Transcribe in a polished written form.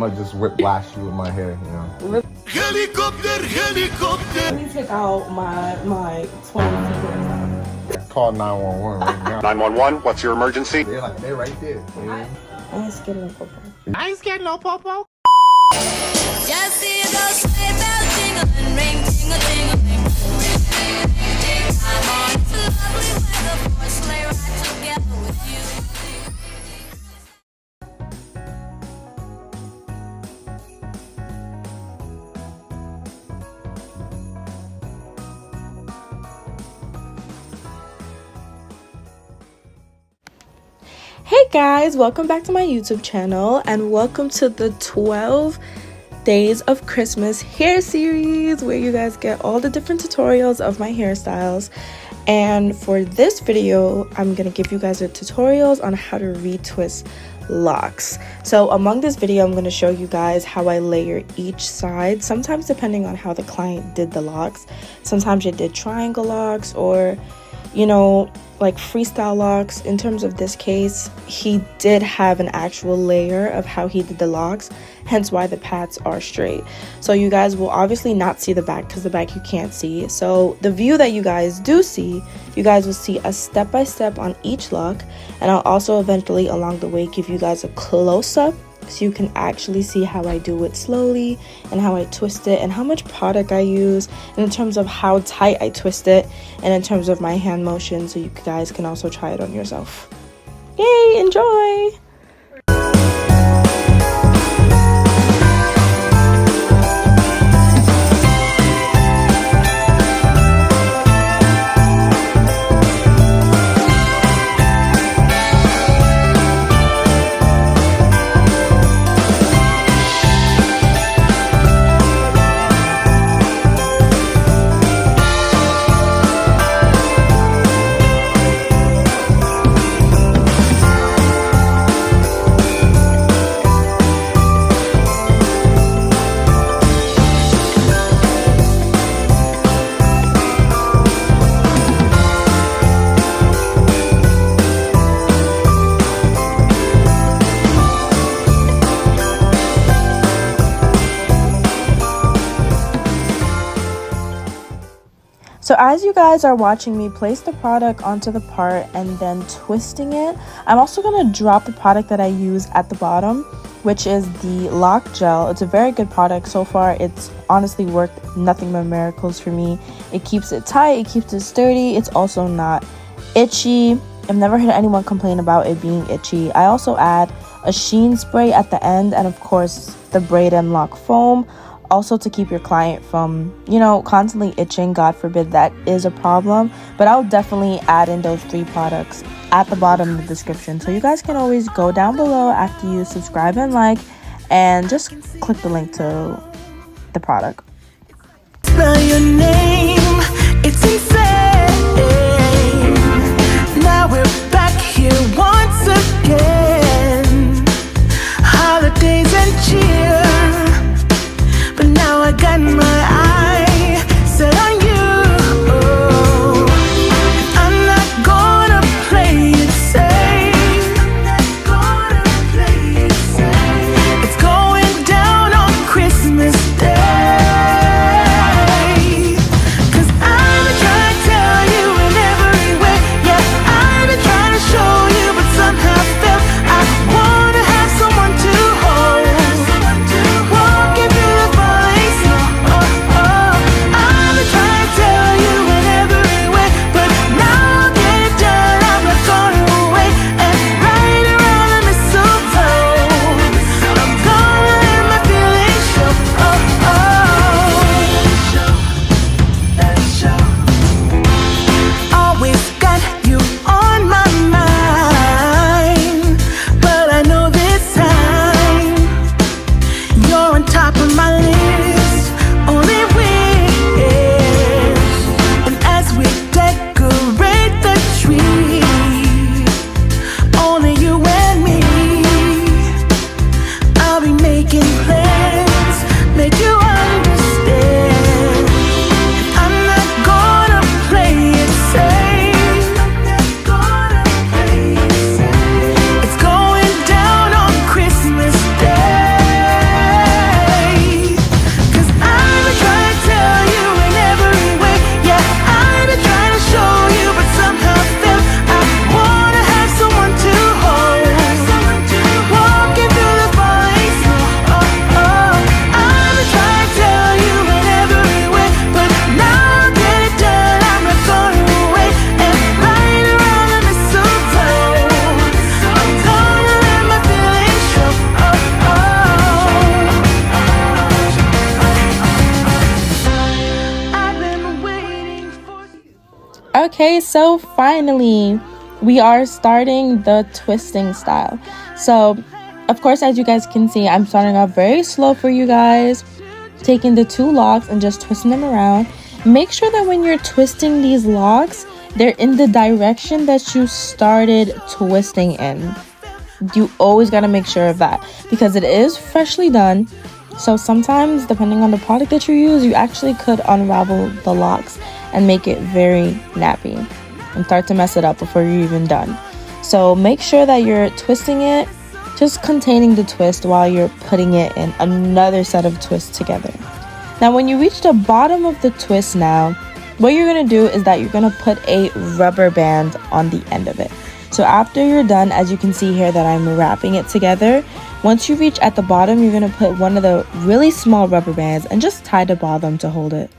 gonna just whiplash you with my hair, you know. Helicopter, helicopter. Let me take out my 20 feet. Call 911 right now. 911, what's your emergency? They're right there. I ain't scared of no popo. I ain't scared no popo. Just see those sleigh bells jingling, ring, tingle, tingling. Ring, ding, ding, I'm on. It's a lovely weather for a sleigh ride together with you. Hey guys, welcome back to my YouTube channel and welcome to the 12 Days of Christmas hair series where you guys get all the different tutorials of my hairstyles. And for this video, I'm gonna give you guys the tutorials on how to retwist locks. So among this video, I'm going to show you guys how I layer each side, sometimes depending on how the client did the locks. Sometimes you did triangle locks or, you know, like freestyle locks. In terms of this case, he did have an actual layer of how he did the locks, hence why the pads are straight. So you guys will obviously not see the back because the back you can't see. So the view that you guys do see, you guys will see a step-by-step on each lock, and I'll also eventually along the way give you guys a close-up so you can actually see how I do it slowly and how I twist it and how much product I use, and in terms of how tight I twist it, and in terms of my hand motion, so you guys can also try it on yourself. Yay, enjoy! So as you guys are watching me place the product onto the part and then twisting it, I'm also going to drop the product that I use at the bottom, which is the Loc Gel. It's a very good product so far. It's honestly worked nothing but miracles for me. It keeps it tight, it keeps it sturdy, it's also not itchy. I've never heard anyone complain about it being itchy. I also add a Sheen spray at the end, and of course the braid and lock foam, also to keep your client from, you know, constantly itching. God forbid that is a problem, but I'll definitely add in those 3 products at the bottom of the description, so you guys can always go down below after you subscribe and like, and just click the link to the product. Spell your name, it's insane. Now we're back here once again. Holidays and cheer. But now I got my eye set on you. Oh, I'm not gonna play it safe. I'm not gonna play it safe. It's going down on Christmas Day. Okay, so finally we are starting the twisting style. So of course, as you guys can see, I'm starting off very slow for you guys, taking the 2 locks and just twisting them around. Make sure that when you're twisting these locks, they're in the direction that you started twisting in. You always got to make sure of that because it is freshly done. So sometimes, depending on the product that you use, you actually could unravel the locks and make it very nappy and start to mess it up before you're even done. So make sure that you're twisting it, just containing the twist while you're putting it in another set of twists together. Now when you reach the bottom of the twist now, what you're going to do is that you're going to put a rubber band on the end of it. So after you're done, as you can see here that I'm wrapping it together, once you reach at the bottom, you're going to put one of the really small rubber bands and just tie the bottom to hold it.